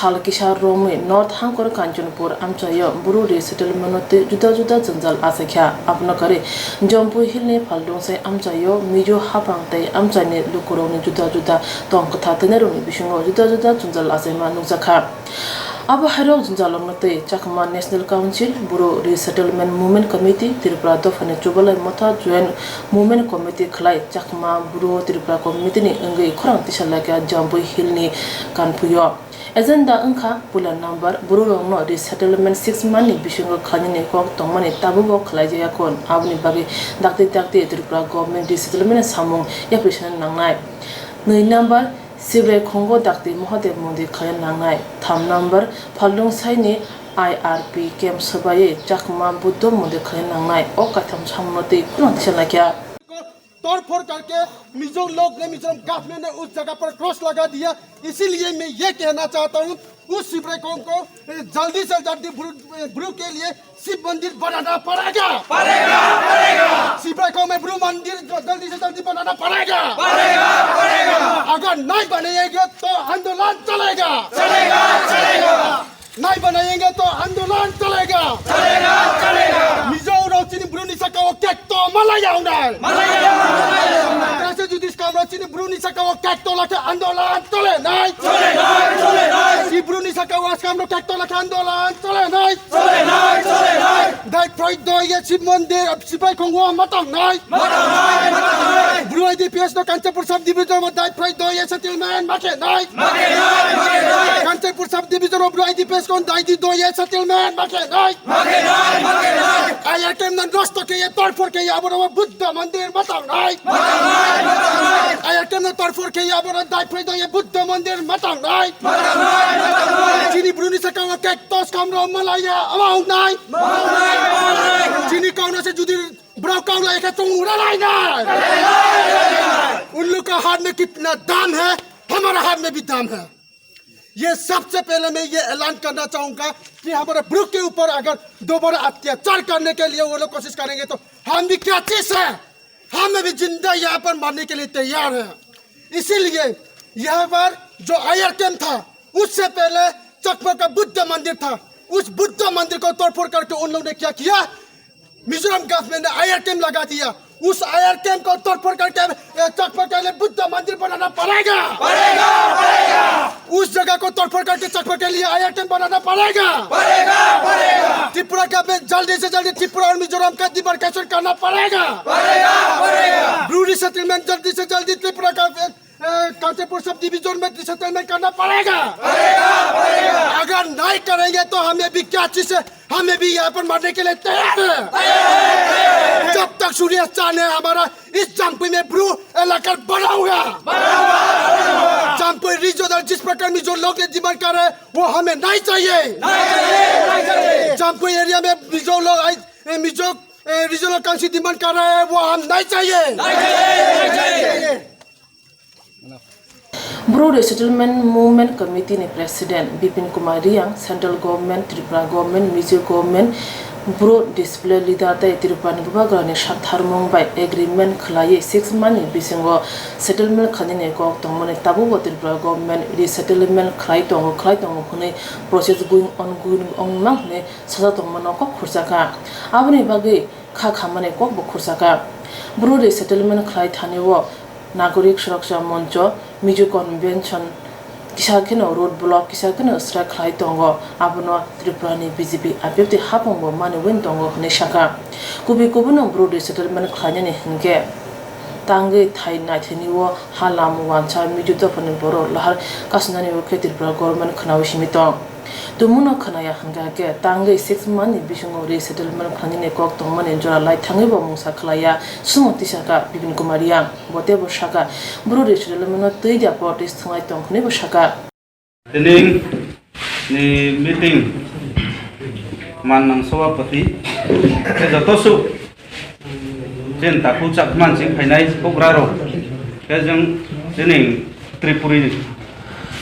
Salkisha Rome, North Hankor Kanchanpur, Amchayo, Buru resettlement Juda Juda Zanzal Asakya, Abnakare, Jompu Hilne Paldonse, Amchayo, Mijo Hapante, Amchane, Lukuroni, Juda Juda, Tonkata Teneroni, Bishungo, Juda Juda Zanzal Asema Nuzaka. Abu Haro Zanzalonate, Chakma National Council, Buru Resettlement Movement Committee, Tiripra Dofane Chubala Mota, Joint Movement Committee, Klai, Chakma, Buru, Tiripra Committee, Ungi, Korang Tishalaka, Jompu Hilne, Kanpuyo. Agenda Unka, Pula number, Buru no Resettlement 6 money, Bishungo Kanine Kok, Tomani, Tabubo, Klajakon, Avni Bagi, Dr. Tiripra Government Resettlement Samung, Yapishan Nangai. Nui number, Sibre Congo Dr. Mohadev Modi Kayan Nangai, Tham number, Palung Saini, IRP, Kem Sabaye, Jakma, Buddha Modi Kayan Nangai, Okatam Samote, Kurantishalaka. तोड़फोड़ करके मिजो लोग ने Mizoram government ने उस जगह पर cross लगा दिया इसीलिए मैं ये कहना चाहता हूँ उस शिवरेकों को जल्दी से जल्दी ब्रू के लिए शिव मंदिर बनाना पड़ेगा शिवरेकों में ब्रू मंदिर जल्दी से जल्दी बनाना पड़ेगा अगर नहीं बनेगा तो आंदोलन चलेगा नहीं बनाएंगे तो आंदोलन चलेगा मिजो रोचिनी ब्रू निसका वो क्या तो मलाया कैसे जुदिस काम रोचिनी ब्रू निसका वो क्या तो लगे आंदोलन चले नहीं शिव ब्रू निसका वो काम रो क्या तो लगे आंदोलन चले नहीं दाई प्राइड दो ये शिव मंदिर अब शिवाई कोंगो मतंग नहीं ब्रू IDPS तो कांचनपुर सब डिवीजन में दाई प्राइड दो ये सेटलमेंट मके नहीं कांचनपुर सब डिवीजन में ब्रू IDPS कौन दाई दी दो ये सेटलमेंट मके नहीं आया केम नन रोस्टो के ये तोड़फोड़ के ये अब वो बुद्ध मंदिर मतंग नहीं आया केम नन तोड़फोड़ के ये अब वो दाई प्राइड दो ये बुद्ध मंदिर मतंग नहीं चीनी ब्रू निसका वो कैक्टस काम रो मलाया अमाउंट नहीं चीनी काउना से जुदी ब्राउ काउला एक तो उड़ा नहीं उन लोग का हाथ में कितना दाम है हमारा हाथ में भी दाम है ये सबसे पहले मैं ये ऐलान करना चाहूंगा कि हमारे ब्रू के ऊपर अगर दोबारा अत्याचार करने के लिए वो लोग कोशिश करेंगे तो हम भी क्या चीज है हम भी जिंदा यहाँ पर मारने के लिए तैयार है इसीलिए यहाँ पर जो आयर कैंप था उससे पहले चकमा का बुद्ध मंदिर था उस बुद्ध मंदिर को तोड़फोड़ करके उन लोगों ने क्या किया मिजोरम गवर्नमेंट ने आयर कैंप लगा दिया उस आयर कैंप को तोड़फोड़ करके चकमा के लिए बुद्ध मंदिर बनाना पड़ेगा उस जगह को तोड़फोड़ करके चकमा के लिए आयर कैंप बनाना पड़ेगा त्रिपुरा गवर्नमेंट जल्दी से जल्दी त्रिपुरा और मिजोरम का डिमार्केशन करना पड़ेगा ब्रू रिसेटलमेंट जल्दी से जल्दी त्रिपुरा का कांचनपुर सब डिवीजन में रिसेटलमेंट करना पड़ेगा अगर नहीं करेंगे तो हमें भी क्या चीज है हमें भी यहाँ पर मरने के लिए तैयार है जब तक सूर्य चांद है हमारा इस जम्पुई में ब्रू इलाका बड़ा होगा जम्पुई रीजनल जिस प्रकार में जो लोग डिमांड कर रहे हैं वो हमें नहीं चाहिए जम्पुई एरिया में जो लोग मिजो रीजनल काउंसिल डिमांड कर रहे हैं वो हम नहीं चाहिए Buru Resettlement Movement Committee ni President Bipin Kumar Riang, Central Government, Tripura Government, Mizo Government, Buru Display Leader Tay Tripura Nibubagra ni Shathar Mumbai Agreement Khlaye 6 money bisingo settlement khanine ko tongmone tabu Tripura Government resettlement khlai tong hune process going on ne saja tongmano ko khursaka abni bagi kha khamane ko khursaka Buru Resettlement Khlai Thanewo Nagorik Suraksha Moncho Mijo Convention Kisakino Road Block Kisakino Strike Klai Tongo Abono Tripurani BJP Abipti Hapongo Mani Wintongo Neshaka Kubi Kubuno Buru Resettlement Klanyani Hinge Tangi Thai Nathiniwo Halam Wancha Mijo Topani Boro Lahar Kasunani Woke Tripura Government Kanawishimito Tumuno Kanaya Hangake Tangi 6 money Bishungo Resettlement Kanine Kok Tomani Jora Lai Tangibo Musa Klaya Sumotisaka Bibin Kumaria Botebo Shaka Buru Resettlement Tija Portis Tangai Tong Nebo Shaka Tening ni meeting Manang Sawapati Jatosu Jen Taku Chakman Sing Hainai Pograro Kajang Tening Tripuri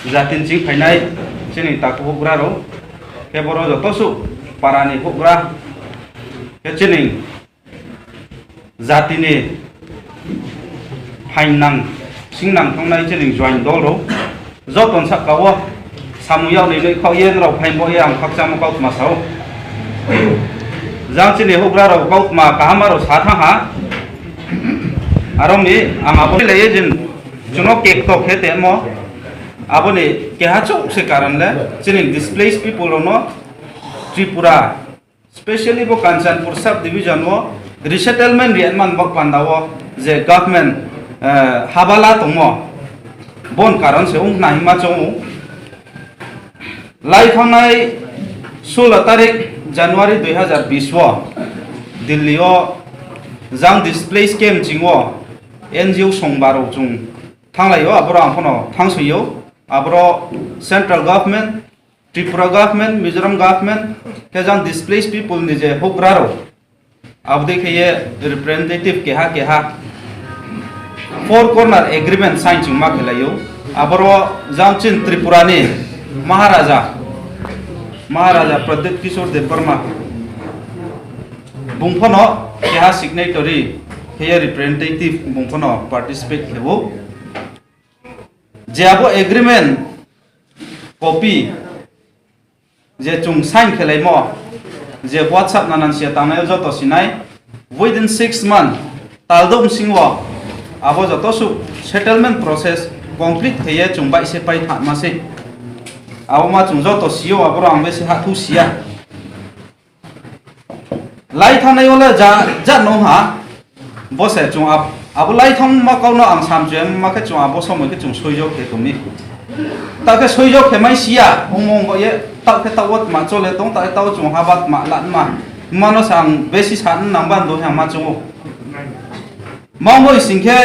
Jatin Sing Hainai Sini Taku Pograro Keboro Jatosu Parani Pogra Kechening Zatine Hainang Singnam Tongnai Chening Join Dolo Zoton Sakawa samuyau ni noi khau yen rau phai mo yang khak cham kaut ma sau jang chini hokra rau kaut ma kahama ro sa tha ha arom ni ang abo le jin chuno kek to khete mo abo ni ke ha chok se karan le chini displaced people no Tripura especially bo Kanchanpur sub division wo resettlement rian man bak pandawo je government habala tongmo bon karon se ung na hima chong lai thangnai 16 tarik January 2020 wo Delhi o jang displaced camp jingwo NGO songbaro chung thanglai o abro angphono thangsuyo abro central government Tripura government Mizoram government ke jang displaced people ni je hokraro ab dekhe ye representative ke ha four corner agreement sign chung ma khelayo abro jamchin Tripura ni Maharaja Pradeep Kishore Devarma bungphono keha signatory here representative bungphono participate hebo je abo agreement copy je chung sign khelai mo je WhatsApp nanan sia tanai joto sinai within 6 months taldom singwa abo joto su settlement process complete theye chung bai se pai tha ma se abo ma chung joto sio abo ang be se ha thu sia lai thanai ola ja no ha bo se chung abo lai thang ma kauno ang sam jem ma ke chung abo somo ke chung soijo ke tumi ta ke soijo ke mai sia ongong bo ye ta ke tawat ma chole tong ta taw chung habat ma lan ma mano sang besi san namban do ha ma chung mongoi singke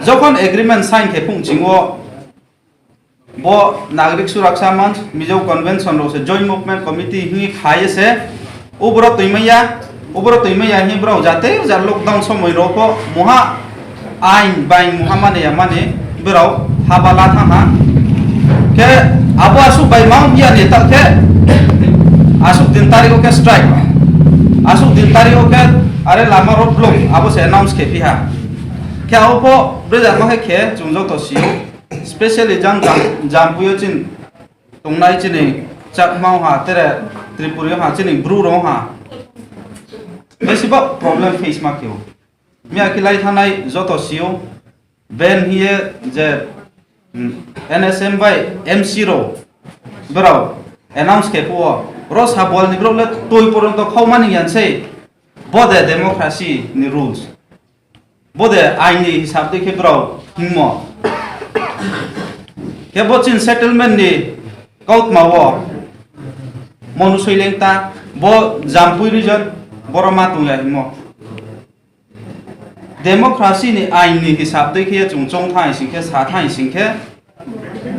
যখন agreement sign K পুংচিংও bo nagrik suraksha month mizo convention ro se joint movement committee hi khaye se ubro toimaya hi bro jate jar lockdown somoy ro ko moha ain bain muhammad yamane bro habala thama ke abo asu bai mang bia ne ta ke asu din tarikh ke strike asu din tarikh ke are lama ro block abo se announce ke piha ke abo brother ma ke chungjo to siu especially jampuyo chin tongnai chini chakmau ha tere Tripura ha chini bru ro ha besiba problem face ma kyo mi akilai thanai joto siu ben hiye je NSM by MC ro bro announce ke po ros ha bol ni bro le toy poron to khawmani yan sei bode democracy ni rules bode aini hisab de ke bro hingmo ke bochin settlement ni kaut mawo monu soilengta bo jampui region boroma tuya himo democracy ni ain ni hisab de ke chungchong thai singke sa thai singke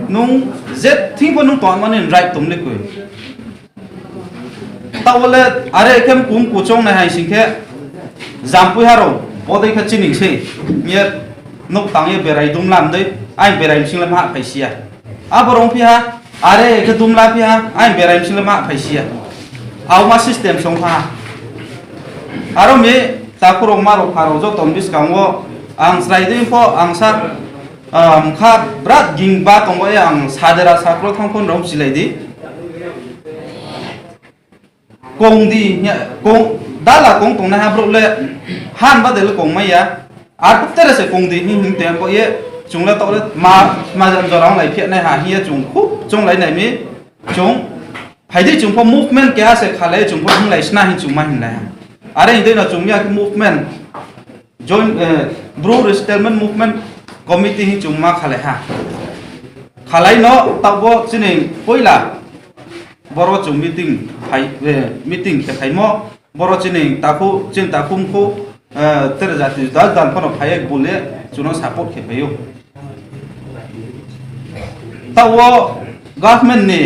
nung zet thing bo nung ton manin right tum le koi tawle are kem kum kuchong na hai singke jampui haro bodai kha chining se ye nok tangye berai dum lam dei ai berai singlam ha phaisia aborong pia are ke dumla pia ai berai singlam ha phaisia auma system songha aro me takurong maro pharo jo tombis kangwo ang sraiding po ang sa kha brat gingba tongbo yang sadera sakro thangpon rom silaidi kongdi kong dala kong tongna ha bro le han ba del kong maya ar tere se kongdi hing tempo ye chungla tole ma jan jorang lai phe nai ha hi chung khu chung lai nai mi chung phaidi chung po movement ke ha se khale chung po hing lai sna hi chung ma hin lai are indai na chung ya movement joint bro resettlement movement committee hi chung ma khale ha khalai no tabo chini poila boro chung meeting ke khai mo boro chini taku chin takum ko tere jati dal dan kono phayek bole chuno support ke payo tawo government ni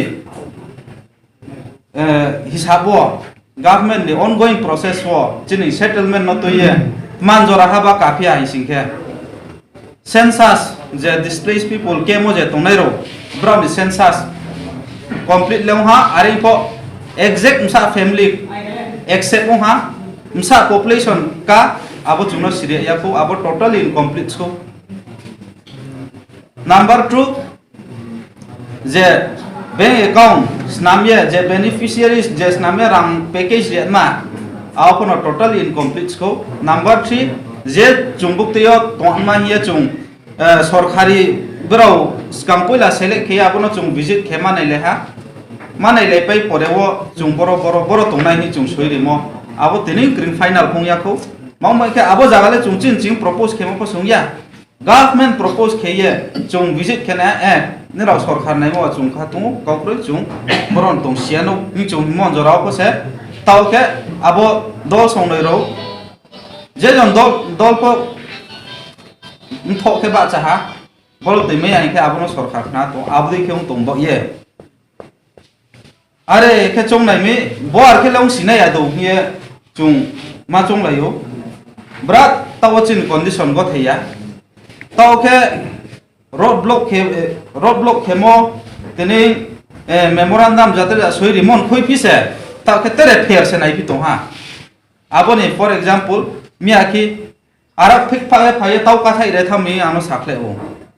hisabo government ni ongoing process wo chini settlement no to ye manjora haba kafia hisingke census je displaced people kemo je tonai ro bram census complete leong ha ari po exact msa family except ha msa population ka abo chungno sire ya ko abo totally incomplete so number 2 যে bank account snamye je beneficiaries je snamye rang package re ma aokono totally incomplete ko. Number 3 je chungbuk teo tongma hiya chung sorkhari brau scam poila select ke abono chung visit khema nai leha manai le pai porewo chung boro tongnai ni chung soirimo abo tini green final khongya ko maumai ke abo jagale chung chin propose khemo ko sungya government propose kheye chung visit khena niraw sorkar nai mo chung kha tu kauproi chung boron tong siano ni chung mon jorao ko se taw ke abo dol songnoi ro je jon dol ko thok ke ba cha ha bol te me ai ke abono sorkar na to abdi ke tong bo ye are ke chung nai me bo ar ke long sinai ya do ye chung ma chung lai yo brat taw chin condition go theya taw ke roadblock khemo tini memorandum jatare soi rimon khoi pise taw ke tere fair se nai pi to ha aboni for example mi aki arak phik phae taw ka thai re thami ano sakle o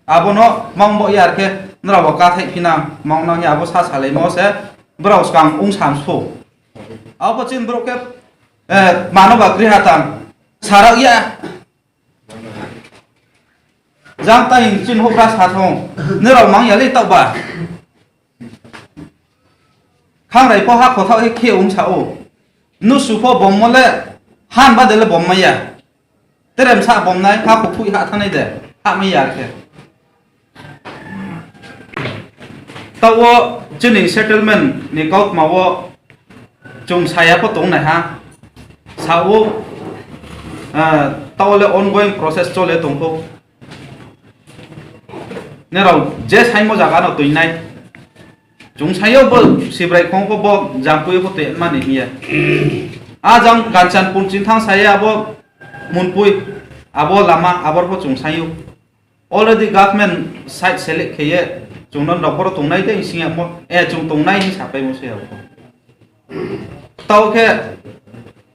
abono mangbo yar ke nra ba ka thai phina mangna ya abo sa salai mo se browse kang ung sam so abo chin bro ke manaba grihatan sarak ya jang ta in chin hokra sa thong nero mang ya le taw ba khang rai po ha kho thaw he khe ung sa o nu su pho bom mo le han ba de le bom ma ya terem sa bom nai ha ko phui ha thanai de ha ma ya ke tawo chini settlement ni kaut ma wo chung saya po tong nai ha sa wo taw le ongoing process chole tong ko neraw je sai mo jaga no tuinai chung sayo bo sibrai khong ko bo jampui ko te mani mia a jang ganchan pun chin thang saya abo munpui abo lama abor ko chung sayo already government site select kheye chung non dokor tungnai te singa mo chung tungnai hi sapai mo se abo taw ke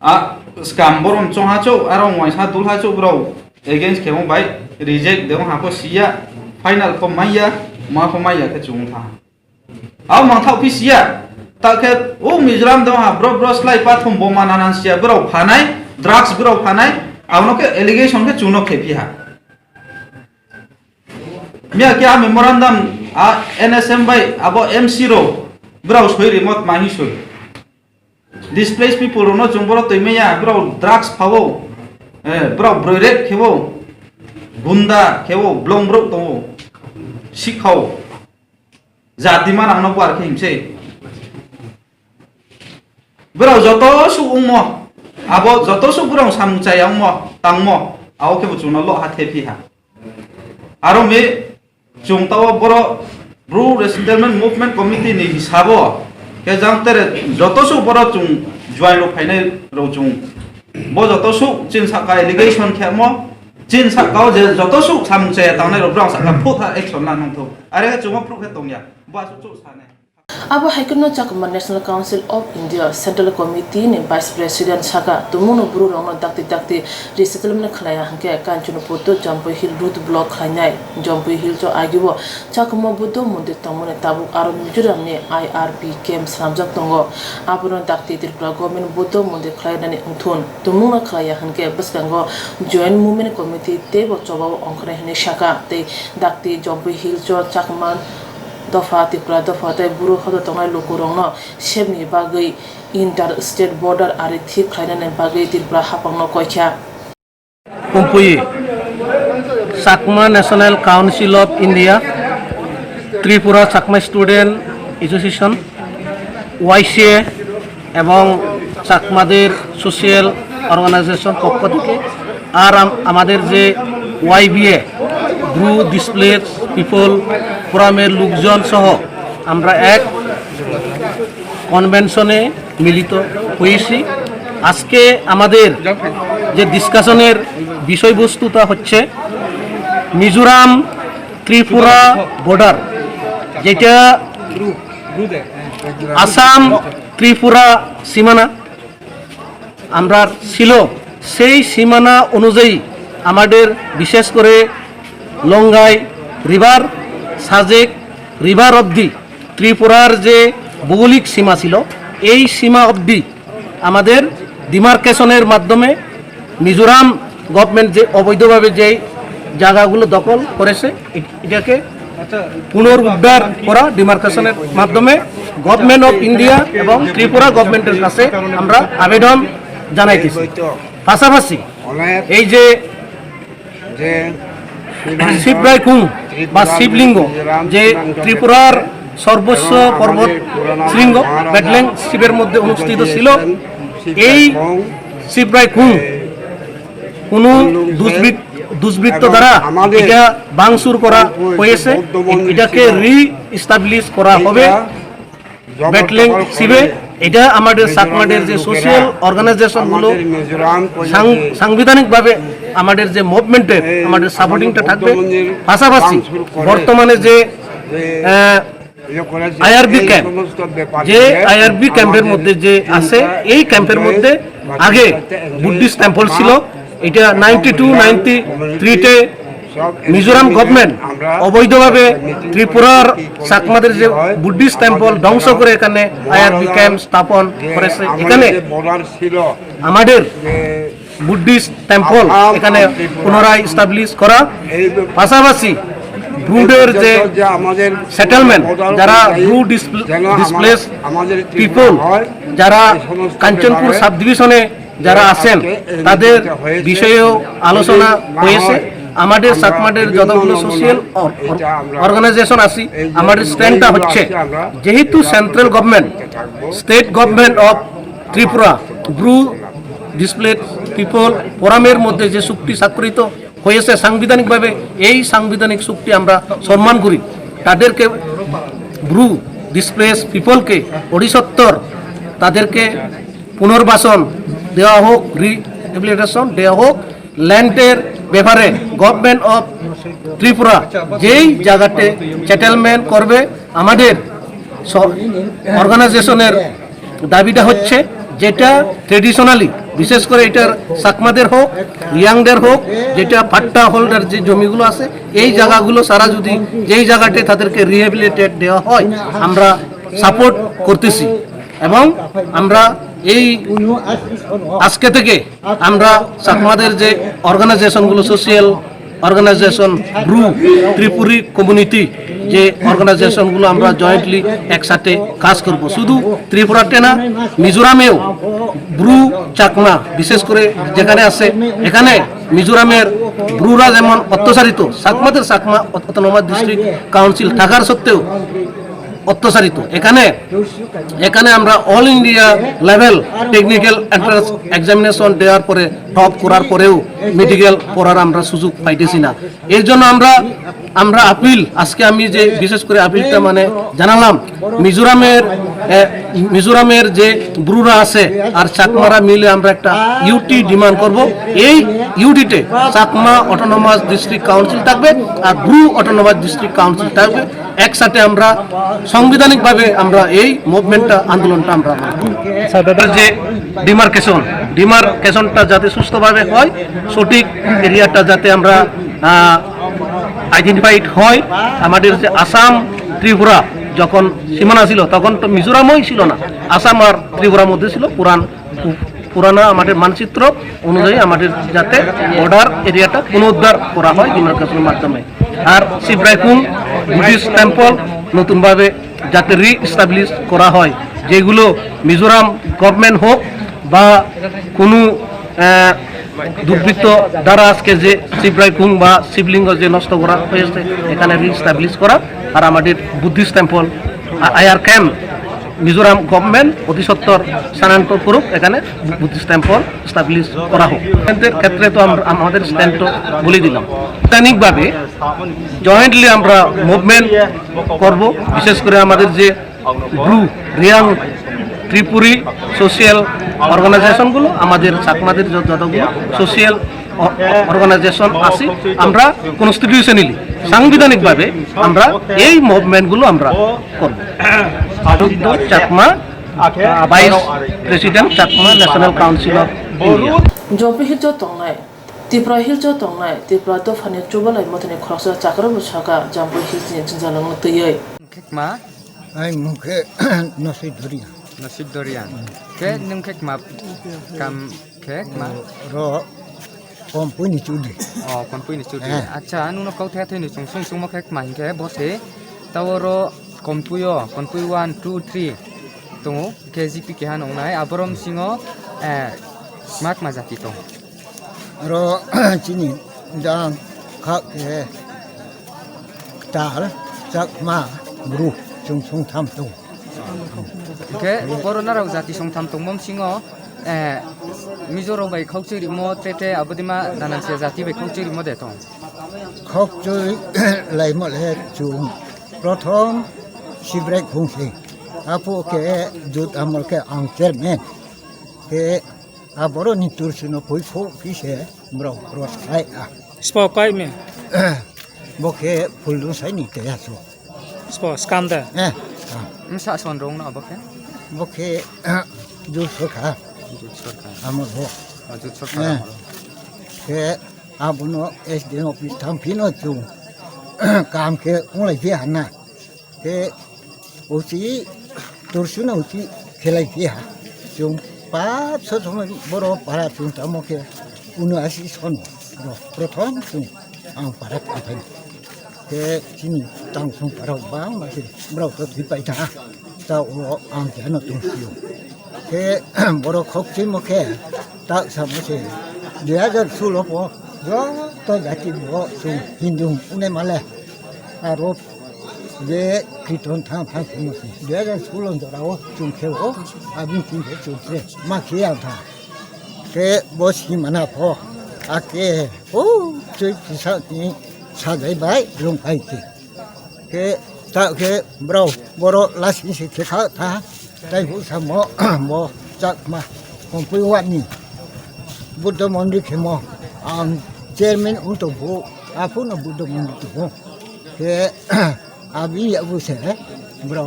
a scam borom chong ha cho arong wai sa dul ha cho bro against khemo bai reject deu ha ko sia final ko maya ma ko maya ke chung tha aw mang thau pi sia ta ke o mizoram do ha bro slai pa thum bo mananan sia bro phanai drugs bro phanai awno ke allegation ke chuno ke pi ha mia kya memorandum a nsm bai abo m0 bro soi remote mani soi displaced people no chumboro toimeya bro drugs phawo bro broirek khebo gunda khebo blong bro to sikhau jati man angno par khimse bro joto su ummo abo joto su bro samchai angmo tangmo aw khebo chuno lo ha thepi ha aro me chungtawa bro bro resettlement movement committee ni hisabo ke jang tere joto su bro chung join lo phainai ro chung bo joto su chin saka allegation khemo chin sakao je joto su samche tangnai ro brang saka phutha action la nong tho are ga chuma proof he tongya ba su chu sane abo haikono chakma National Council of India Central Committee ni Vice President saka tumuno buru rongno dakti resettlement khlaya hangke kanchuno poto Jampoi Hill route block khlainai Jampoi Hill cho agibo chakma buddho mondir tamone tabu aro mijoram ni IRP camp samjak tongo abuno dakti tripura government buddho mondir khlainani unthun tumuno khlaya hangke baskango joint movement committee tebo chobabo ongkhre hine saka te dakti Jampoi Hill cho chakma दफा त्रिपुरा दफा तय बुरु खद तंगनाय लोकरंनो सेबनि बागै inter state border आरो थि खायनानै बागै त्रिपुरा हापांनो कयखा कुम्पुई Chakma national council of India Tripura Chakma student association YCA এবং চাকমাদের সোশ্যাল অর্গানাইজেশন পক্ষ থেকে আর আমাদের যে ওয়াইবিএ ব্রু ডিসপ্লেস পিপল ফোরামের লোকজন সহ আমরা এক কনভেনশনে মিলিত হয়েছি। আজকে আমাদের যে ডিসকাশনের বিষয়বস্তুটা হচ্ছে মিজোরাম ত্রিপুরা বর্ডার, যেটা আসাম ত্রিপুরা সীমানা আমরা ছিল, সেই সীমানা অনুযায়ী আমাদের বিশেষ করে লঙ্গাই রিভার, সাজেক রিভার অবধি ত্রিপুরার যে ভৌগোলিক সীমা ছিল এই সীমা অবধি আমাদের ডিমার্কেশনের মাধ্যমে মিজোরাম গভর্নমেন্ট যে অবৈধভাবে যে জায়গাগুলো দখল করেছে এটাকে পুনরুদ্ধার করা ডিমার্কেশনের মাধ্যমে গভর্নমেন্ট অফ ইন্ডিয়া এবং ত্রিপুরা গভর্নমেন্টের কাছে আমরা আবেদন জানাইতেছি। পাশাপাশি এই যে শিবরাইকুং বা শিবলিঙ্গ যে ত্রিপুরার সর্বোচ্চ পর্বত শৃঙ্গ ব্যাটলেং শিবের মধ্যে অনুষ্ঠিত ছিল, এই শিবরাইকুং কোনো দুষ্বৃত্ত দ্বারা এটা ভাঙচুর করা হয়েছে, এটাকে রি-এস্টাবলিশ করা হবে ব্যাটলেং শিবে। এটা আমাদের সাকমাদের যে সোশ্যাল অর্গানাইজেশনগুলো সাংবিধানিকভাবে আমাদের যে মুভমেন্টের আমাদের সাপোর্টিংটা থাকবে। পাশাপাশি বর্তমানে যে আইআরবি ক্যাম্প, যে আইআরবি ক্যাম্পের মধ্যে যে আছে, এই ক্যাম্পের মধ্যে আগে বুদ্ধিস্ট টেম্পল ছিল। এটা 92-93-তে মিজোরাম গভর্নমেন্ট অবৈধভাবে ত্রিপুরার চাকমাদের যে বুদ্ধিস্ট টেম্পল ধ্বংস করে এখানে আইআরবি ক্যাম্প স্থাপন করেছে। এখানে আমাদের বুদ্ধিস্ট টেম্পল এখানে পুনরায় এস্টাবলিশ করা, পাশাপাশি ব্রুডের যে সেটেলমেন্ট, যারা ব্রু ডিসপ্লেস পিপল যারা কাঞ্চনপুর সাব ডিভিশনে যারা আছেন তাদের বিষয়েও আলোচনা হয়েছে। আমাদের সাকমাদের যতগুলো সোশ্যাল অর্গানাইজেশন আছে, আমাদের স্ট্যান্ডটা হচ্ছে যেহেতু central government, state government of Tripura Bru displayed people ফোরামের মধ্যে যে চুক্তি স্বাক্ষরিত হয়েছে সাংবিধানিকভাবে, এই সাংবিধানিক চুক্তি আমরা সম্মান করি। তাদেরকে ব্রু ডিসপ্লেস পিপলকে অধিসত্তর তাদেরকে পুনর্বাসন দেওয়া হোক, রিহেবিলিটেশন দেওয়া হোক। ল্যান্ডের ব্যাপারে গভর্নমেন্ট অফ ত্রিপুরা যেই জায়গাতে সেটেলমেন্ট করবে, আমাদের অর্গানাইজেশনের দাবিটা হচ্ছে যেটা ট্রেডিশনালি, বিশেষ করে এটার সাকমাদের হোক ইয়াংদের হোক, যেটা পাট্টা হোল্ডার যে জমিগুলো আছে, এই জায়গাগুলো সারা যদি যেই জায়গাতে তাদেরকে রিহেবিলিটেট দেওয়া হয় আমরা সাপোর্ট করতেছি। এবং আমরা এই আজকে থেকে আমরা সাকমাদের যে অর্গানাইজেশনগুলো, social organisation Bru Tripuri community যে অর্গানাইজেশনগুলো আমরা জয়েন্টলি একসাথে কাজ করব। শুধু ত্রিপুরাতে না, মিজোরামেও ব্রু চাকমা বিশেষ করে যেখানে আছে, এখানে মিজোরামের ব্রুরা যেমন অত্যাচারিত, সাকমাদের সাকমা অটোনমাস ডিস্ট্রিক্ট কাউন্সিল থাকার সত্ত্বেও অত্যাচারিত। এখানে আমরা all India level technical entrance examination দেওয়ার পরে টপ করার পরেও মেডিকেল পড়ার আমরা সুযোগ পাইতেছি না। এর জন্য আমরা আপিল, আজকে আমি যে বিশেষ করে আপিলটা মানে জানালাম, মিজোরামের যে ব্রুরা আছে আর চাকমারা মিলে আমরা একটা ইউটি ডিমান্ড করব। এই ইউটিতে চাকমা অটোনমাস ডিস্ট্রিক্ট কাউন্সিল থাকবে আর ব্রু অটোনমাস ডিস্ট্রিক্ট কাউন্সিল থাকবে। একসাথে আমরা সাংবিধানিকভাবে আমরা এই মুভমেন্টটা, আন্দোলনটা আমরা যে ডিমার্কেশনটা যাতে সুস্থভাবে হয়, সঠিক এরিয়াটা যাতে আমরা আইডেন্টিফাইড হয়। আমাদের যে আসাম ত্রিপুরা যখন সীমানা ছিল তখন তো মিজোরামই ছিল না, আসাম আর ত্রিপুরার মধ্যে ছিল পুরানা আমাদের মানচিত্র অনুযায়ী আমাদের যাতে বর্ডার এরিয়াটা পুনরুদ্ধার করা হয় ডিমার্কেশনের মাধ্যমে। আর শিবরাইকুং বুদ্ধিস্ট টেম্পল নতুনভাবে যাতে রি-এস্টাবলিশ করা হয়, যেগুলো মিজোরাম গভর্নমেন্ট হোক বা কোনো দুর্বৃত্ত দ্বারা আজকে যে শিবরাইকুং বা শিবলিঙ্গ যে নষ্ট করা হয়েছে এখানে রি-এস্টাবলিশ করা। আর আমাদের Buddhist temple IR camp Mizoram government অধিসত্তর স্থানান্তর করুক, এখানে বুদ্ধিস্ট টেম্পল এস্টাবলিশ করা হোক। এদের ক্ষেত্রে তো আমাদের স্ট্যান্ড তো বলে দিলাম। বৈজ্ঞানিকভাবে জয়েন্টলি আমরা মুভমেন্ট করব। বিশেষ করে আমাদের যে ব্রু রিয়াং ত্রিপুরি সোশ্যাল অর্গানাইজেশনগুলো, আমাদের চাকমাদের যতগুলো সোশ্যাল অর্গানাইজেশন আছে, আমরা কনস্টিটিউশনালি সাংবিধানিকভাবে আমরা এই মুভমেন্টগুলো আমরা করব। Chakma vice president Chakma national council of India. Jampui hills তংনাই ত্রিপুরা হিলজ তংনাই ত্রিপুরা তো ফানি ট্রুবলাই মতনে খরচ চাকর বসাকা জম্পি হিলজ জিনজালাং তৈয় kekma ai muke no sei doria nasi durian ke nung kekma kam kekma ro kompui ni chudi oh kon pui ni chudi acha anu no kau the the ni sung sung ma kekma ke bose taworo kon pui 1 2 3 tongo KGP ke hanong nai aborom singo mak ma jati tong ro chini dang kha ke tar chak ma bru chung chung tham tu ke borona rau jati song tham tong mom singo Mizoro bai khauchiri mo tete abudima danan se jati bai khauchiri mo de tong khok chui lai mo le chung prothom sibrek khung si apu ke jut amol ke ang chairman ke aboro ni tursino poi pho pi se bro ro sai a Spo kai me. boke puldu sai ni te aso Spo skanda. msa son rong na aboke boke ju sokha jut sorka amol ho jut sorka ke abuno SDN office tham phino chu kam ke onlai phi hana ke osi tursino osi khelai phi ha chung pa so thom boro para chung tamo ke uno asi son ro prothom chung ang para pathen ke chini tang sung para bang ma se bro to thi pai tha ta o ang ke no tung siu ke boro khok chi mo ke ta sa mo se dia ga su lo po ro to ja ti bo su hindu une male a ro ye kiton tham pha mo se dia ga su lo do ra o chung ke o a bin tin ke chu tre ma ke ya tha ke bo si mana pho a ke o chui chi sa ni sa dai bai long pai ki ke ta ke bro boro la si se ke kha tha dai hu sa mo mo chak ma kon pui wat ni buddha mandir ke mo ang chairman untuk bu apa na buddha mandir tu ke abi abu se bro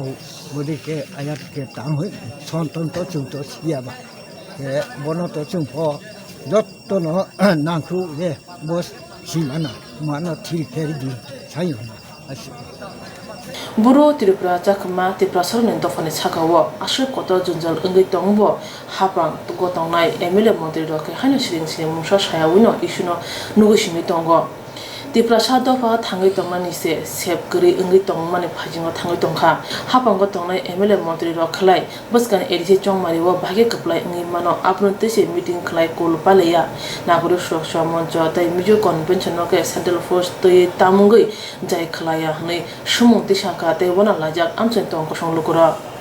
bodi ke ayat ke tang hui son ton to chung to sia ba ke bono to chung pho dot to no nang khu ye bos si mana thil ke di sai na asi Buro Tripura Jakma Tripura Sornen Dofane Chakawo Ashu Koto Junjal Ungi Tongbo Hapang Tugo Tongnai Emile Modri Roke Hanu Shirin Sin Musha Shaya Wino Ishuno Nugushimi Tongo Tripura Shadofa Tangi Tongmani Se Sep Guri Ungi Tongmani Pajingo Tangi Tongka Hapango Tongnai Emile Modri Roklai Buskan Edisi Chongmariwo Bhage Kaplai Ungi Mano Aprun Tisi Meeting Klai Kulpaleya Naguru Shosha Monjo Tai Mijo Convention Roke Central Force Toye Tamungui Jai Klaya Hane Shumung Tishaka Te Wana Lajak Amchen Tong Kosong Lukura